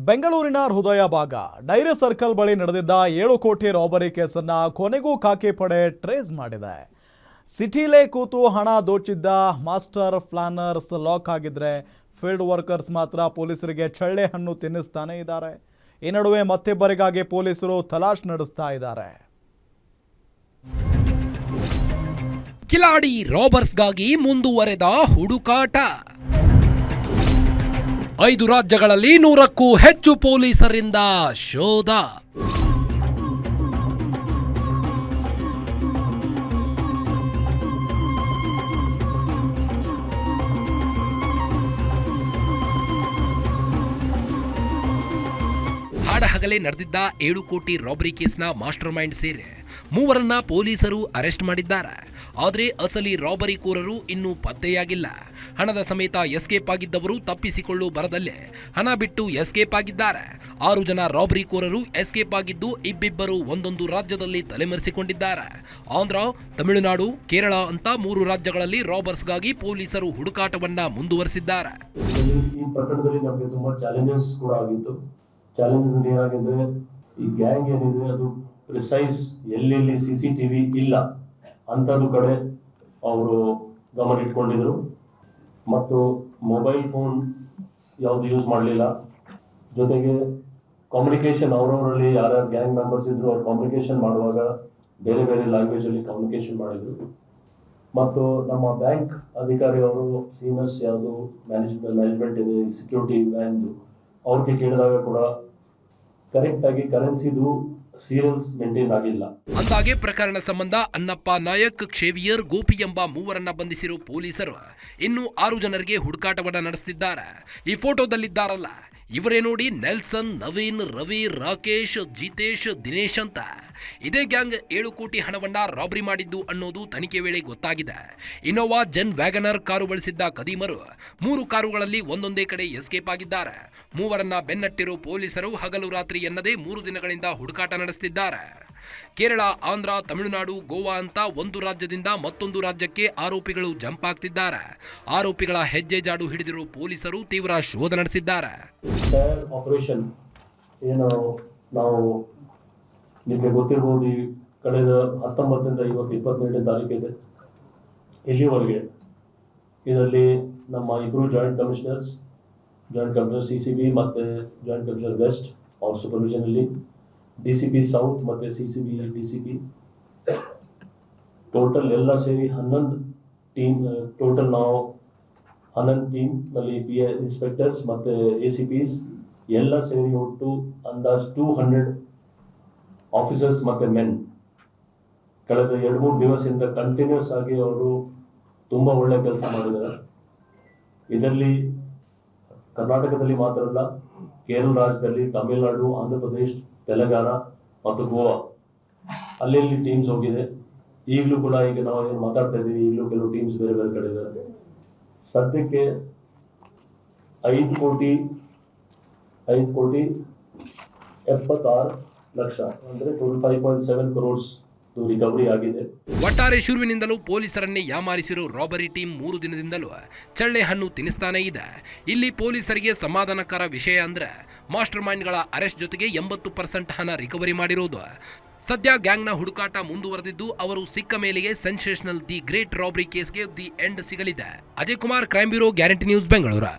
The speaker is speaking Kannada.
ಬೆಂಗಳೂರಿನ ಹೃದಯ ಭಾಗ ಡೈರಿ ಸರ್ಕಲ್ ಬಳಿ ನಡೆದಿದ್ದ 7 ಕೋಟಿ ರಾಬರಿ ಕೇಸನ್ನ ಕೊನೆಗೂ ಖಾಕಿ ಪಡೆ ಟ್ರೇಸ್ ಮಾಡಿದೆ. ಸಿಟಿಲೇ ಕೂತು ಹಣ ದೋಚಿದ್ದ ಮಾಸ್ಟರ್ ಪ್ಲಾನರ್ಸ್ ಲಾಕ್ ಆಗಿದ್ರೆ ಫೀಲ್ಡ್ ವರ್ಕರ್ಸ್ ಮಾತ್ರ ಪೊಲೀಸರಿಗೆ ಚಳ್ಳೆ ಹಣ್ಣು ತಿನ್ನಿಸ್ತಾನೆ ಇದ್ದಾರೆ. ಈ ನಡುವೆ ಮತ್ತಿಬ್ಬರಿಗಾಗಿ ಪೊಲೀಸರು ತಲಾಶ್ ನಡೆಸ್ತಾ ಇದ್ದಾರೆ. ಕಿಲಾಡಿ ರಾಬರ್ಸ್ಗಾಗಿ ಮುಂದುವರೆದ ಹುಡುಕಾಟ. 5 ರಾಜ್ಯಗಳಲ್ಲಿ 100ಕ್ಕೂ ಹೆಚ್ಚು ಪೊಲೀಸರಿಂದ ಶೋಧ. ಹಾಡಹಗಲೇ ನಡೆದಿದ್ದ 7 ಕೋಟಿ ರಾಬರಿ ಕೇಸ್ನ ಮಾಸ್ಟರ್ ಮೈಂಡ್ ಸೇರಿ 3ರನ್ನ ಪೊಲೀಸರು ಅರೆಸ್ಟ್ ಮಾಡಿದ್ದಾರೆ. ಆದರೆ ಅಸಲಿ ರಾಬರಿ ಕೋರರು ಇನ್ನೂ ಪತ್ತೆಯಾಗಿಲ್ಲ. ಹಣದ ಸಮೇತ ಎಸ್ಕೇಪ್ ಆಗಿದ್ದವರು ತಪ್ಪಿಸಿಕೊಳ್ಳು ಬರದಲ್ಲೇ ಹಣ ಬಿಟ್ಟು ಎಸ್ಕೇಪ್ ಆಗಿದ್ದಾರೆ. 6 ಜನ ರಾಬರಿ ಕೋರರು ಎಸ್ಕೇಪ್ ಆಗಿದ್ದು ಇಬ್ಬಿಬ್ಬರು ಒಂದೊಂದು ರಾಜ್ಯದಲ್ಲಿ ತಲೆಮರೆಸಿಕೊಂಡಿದ್ದಾರೆ. ಆಂಧ್ರ, ತಮಿಳುನಾಡು, ಕೇರಳ ಅಂತ 3 ರಾಜ್ಯಗಳಲ್ಲಿ ರಾಬರ್ಸ್ಗಾಗಿ ಪೊಲೀಸರು ಹುಡುಕಾಟವನ್ನ ಮುಂದುವರೆಸಿದ್ದಾರೆ. ಈ ಪ್ರಕರಣದಲ್ಲಿ ನಮಗೆ ತುಂಬಾ ಚಾಲೆಂಜಸ್ ಕೂಡ ಆಗಿತ್ತು. ಚಾಲೆಂಜಸ್ ಏನಾಗಿದೆ, ಈ ಗ್ಯಾಂಗ್ ಏನಿದೆ ಅದು ಪ್ರಿಸೈಸ್ ಎಲ್ಲೆಲ್ಲಿ CCTV ಇಲ್ಲ ಅಂತದ್ದು ಕಡೆ ಅವರು ಗಮನ ಇಟ್ಕೊಂಡಿದ್ರು. ಮತ್ತು ಮೊಬೈಲ್ ಫೋನ್ ಯಾವುದು ಯೂಸ್ ಮಾಡಲಿಲ್ಲ. ಜೊತೆಗೆ ಕಮ್ಯುನಿಕೇಷನ್ ಅವರವರಲ್ಲಿ ಯಾರ್ಯಾರು ಗ್ಯಾಂಗ್ ಮೆಂಬರ್ಸ್ ಇದ್ರು ಅವ್ರು ಕಮ್ಯುನಿಕೇಷನ್ ಮಾಡುವಾಗ ಬೇರೆ ಬೇರೆ ಲ್ಯಾಂಗ್ವೇಜಲ್ಲಿ ಕಮ್ಯುನಿಕೇಷನ್ ಮಾಡಿದ್ರು. ಮತ್ತು ನಮ್ಮ ಬ್ಯಾಂಕ್ ಅಧಿಕಾರಿ ಅವರು ಸೀನಿಯರ್ಸ್ ಯಾವುದು ಮ್ಯಾನೇಜ್ಮೆಂಟ್ ಇದೆ, ಸೆಕ್ಯೂರಿಟಿ ವ್ಯಾನ್ದು ಅವ್ರಿಗೆ ಕೇಳಿದಾಗ ಕೂಡ ಕರೆಕ್ಟಾಗಿ ಕರೆನ್ಸಿದು ಸೀರಿಯಲ್ಸ್ ಮೇಂಟೈನ್ ಆಗಿಲ್ಲ. ಅಂದಾಗೆ ಪ್ರಕರಣ ಸಂಬಂಧ ಅನ್ನಪ್ಪ ನಾಯಕ್, ಕ್ಷೇವಿಯರ್, ಗೋಪಿ ಎಂಬ 3ರನ್ನ ಬಂಧಿಸಿರೋ ಪೊಲೀಸರು ಇನ್ನು 6 ಜನರಿಗೆ ಹುಡುಕಾಟವನ್ನ ನಡೆಸುತ್ತಿದ್ದಾರೆ. ಈ ಫೋಟೋದಲ್ಲಿದ್ದಾರಲ್ಲ ಇವರೇ ನೋಡಿ, ನೆಲ್ಸನ್, ನವೀನ್, ರವಿ, ರಾಕೇಶ್, ಜಿತೇಶ್, ದಿನೇಶ್ ಅಂತ. ಇದೇ ಗ್ಯಾಂಗ್ 7 ಕೋಟಿ ಹಣವನ್ನ ರಾಬರಿ ಮಾಡಿದ್ದು ಅನ್ನೋದು ತನಿಖೆ ವೇಳೆ ಗೊತ್ತಾಗಿದೆ. ಇನೋವಾ ಜೆನ್ ವ್ಯಾಗನರ್ ಕಾರು ಬಳಸಿದ್ದ ಕದೀಮರು 3 ಕಾರುಗಳಲ್ಲಿ ಒಂದೊಂದೇ ಕಡೆ ಎಸ್ಕೇಪ್ ಆಗಿದ್ದಾರೆ. 3ರನ್ನ ಬೆನ್ನಟ್ಟಿರೋ ಪೊಲೀಸರು ಹಗಲು ರಾತ್ರಿ ಎನ್ನದೇ 3 ದಿನಗಳಿಂದ ಹುಡುಕಾಟ ನಡೆಸುತ್ತಿದ್ದಾರೆ. ಕೇರಳ, ಆಂಧ್ರ, ತಮಿಳುನಾಡು, ಗೋವಾ ಅಂತ ಒಂದು ರಾಜ್ಯದಿಂದ ಮತ್ತೊಂದು ರಾಜ್ಯಕ್ಕೆ ಆರೋಪಿಗಳು ಜಂಪ್ ಆಗ್ತಿದ್ದಾರೆ. ಆರೋಪಿಗಳ ಹೆಜ್ಜೆ ಜಾಡು ಹಿಡಿದಿರೋ ಪೊಲೀಸರು ತೀವ್ರ ಶೋಧ ನಡೆಸಿದ್ದಾರೆ. ಆಪರೇಷನ್ ಏನು ನಾವು ನಿಮಗೆ ಗೊತ್ತಿರಬಹುದು, ಈ ಕಳೆದ 19ರಿಂದ 22ನೇ ತಾರೀಕಿದೆ ಇಲ್ಲಿವರೆಗೆ ಇದರಲ್ಲಿ ನಮ್ಮ 2 ಜಾಯಿಂಟ್ ಕಮಿಷನರ್ CCB ಮತ್ತು ಜಾಯಿಂಟ್ ಕಮಿಷನರ್ ವೆಸ್ಟ್ ಅವ್ರ ಸೂಪರ್ವಿಷನ್ ಅಲ್ಲಿ, DCP ಸೌತ್ ಮತ್ತು CCB DCP ಟೋಟಲ್ ಎಲ್ಲ ಸೇರಿ 11 ಟೀಮ್. ಟೋಟಲ್ ನಾವು 11 ಟೀಮ್ ನಲ್ಲಿ PA ಇನ್ಸ್ಪೆಕ್ಟರ್ಸ್ ಮತ್ತು ACPs ಎಲ್ಲ ಸೇರಿ ಒಟ್ಟು ಅಂದಾಜು 200 ಆಫೀಸರ್ಸ್ ಮತ್ತು ಮೆನ್ ಕಳೆದ 2-3 ದಿವಸದಿಂದ ಕಂಟಿನ್ಯೂಸ್ ಆಗಿ ಅವರು ತುಂಬ ಒಳ್ಳೆ ಕೆಲಸ ಮಾಡಿದ್ದಾರೆ. ಇದರಲ್ಲಿ ಕರ್ನಾಟಕದಲ್ಲಿ ಮಾತ್ರ ಅಲ್ಲ, ಕೇರಳ ರಾಜ್ಯದಲ್ಲಿ, ತಮಿಳುನಾಡು, ಆಂಧ್ರ ಪ್ರದೇಶ್, ತೆಲಂಗಾಣ ಮತ್ತು ಗೋವಾ ಅಲ್ಲಿ ಟೀಮ್ಸ್ ಹೋಗಿದೆ. ಈಗಲೂ ಕೂಡ ಈಗ ನಾವು ಏನು ಮಾತಾಡ್ತಾ ಇದ್ದೀವಿ, ಈಗಲೂ ಕೆಲವು ಟೀಮ್ಸ್ ಬೇರೆ ಬೇರೆ ಕಡೆ ಇದ್ದಾರೆ. ಸದ್ಯಕ್ಕೆ 5 ಕೋಟಿ 76 ಲಕ್ಷ ಅಂದ್ರೆ 5.7 crores ರಿಕವರಿ ಆಗಿದೆ. ಒಟ್ಟಾರೆ ಶುರುವಿನಿಂದಲೂ ಪೊಲೀಸರನ್ನೇ ಯಾಮಾರಿಸಿರೋ ರಾಬರಿ ಟೀಮ್ 3 ದಿನದಿಂದಲೂ ಚಳ್ಳೆ ಹಣ್ಣು ತಿನ್ನಿಸ್ತಾನೇ ಇದೆ. ಇಲ್ಲಿ ಪೊಲೀಸರಿಗೆ ಸಮಾಧಾನಕರ ವಿಷಯ ಅಂದ್ರೆ ಮಾಸ್ಟರ್ ಮೈಂಡ್ಗಳ ಅರೆಸ್ಟ್ ಜೊತೆಗೆ 80% ಹಣ ರಿಕವರಿ ಮಾಡಿರೋದು. ಸದ್ಯ ಗ್ಯಾಂಗ್ನ ಹುಡುಕಾಟ ಮುಂದುವರೆದಿದ್ದು ಅವರು ಸಿಕ್ಕ ಮೇಲೆಗೆ ಸೆನ್ಸೇಷನಲ್ ದಿ ಗ್ರೇಟ್ ರಾಬರಿ ಕೇಸ್ಗೆ ದಿ ಎಂಡ್ ಸಿಗಲಿದೆ. Ajay Kumar, crime bureau, guarantee news, Bengaluru.